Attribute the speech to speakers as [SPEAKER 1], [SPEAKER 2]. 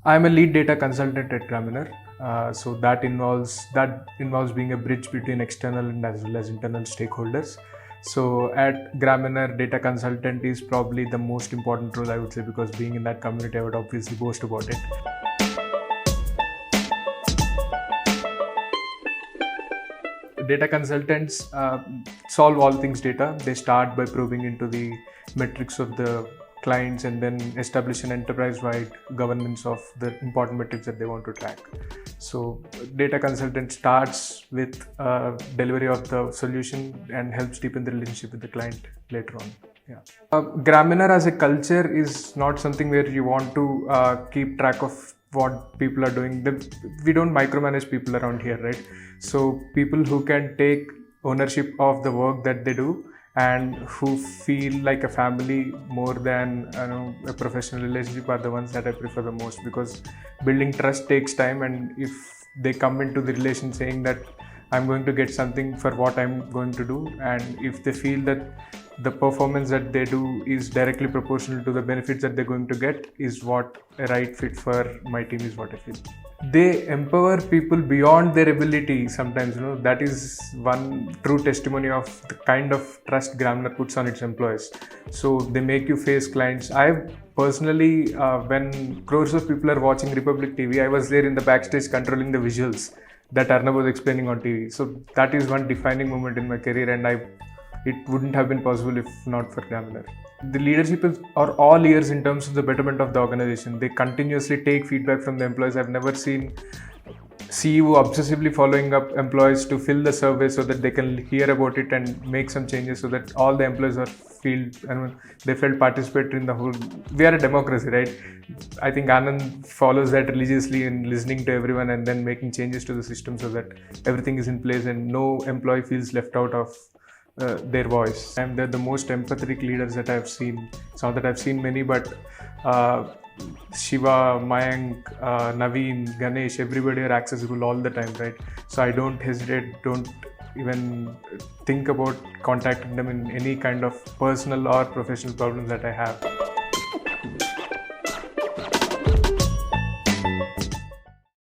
[SPEAKER 1] I'm a lead data consultant at Gramener. So that involves being a bridge between external and as well as internal stakeholders. So at Gramener, data consultant is probably the most important role, I would say, because being in that community, I would obviously boast about it. Data consultants solve all things data. They start by probing into the metrics of the clients and then establish an enterprise-wide governance of the important metrics that they want to track. So, data consultant starts with delivery of the solution and helps deepen the relationship with the client later on. Yeah. Gramener as a culture is not something where you want to keep track of what people are doing. We don't micromanage people around here, right? So people who can take ownership of the work that they do and who feel like a family more than a professional relationship are the ones that I prefer the most, because building trust takes time, and if they come into the relation saying that I'm going to get something for what I'm going to do, and if they feel that the performance that they do is directly proportional to the benefits that they're going to get, is what a right fit for my team is what I feel. They empower people beyond their ability sometimes. That is one true testimony of the kind of trust Gramener puts on its employees. So they make you face clients. I've personally, when crores of people are watching Republic TV, I was there in the backstage controlling the visuals that Arnab was explaining on TV. So that is one defining moment in my career, and it wouldn't have been possible if not for Gramener. The leadership are all ears in terms of the betterment of the organization. They continuously take feedback from the employees. I've never seen CEO obsessively following up employees to fill the survey so that they can hear about it and make some changes so that all the employees they felt participatory in the whole. We are a democracy, right? I think Anand follows that religiously in listening to everyone and then making changes to the system so that everything is in place and no employee feels left out of their voice. And they're the most empathetic leaders that I've seen. It's not that I've seen many, but Shiva, Mayank, Naveen, Ganesh, everybody are accessible all the time, right? So I don't hesitate, don't even think about contacting them in any kind of personal or professional problems that I have.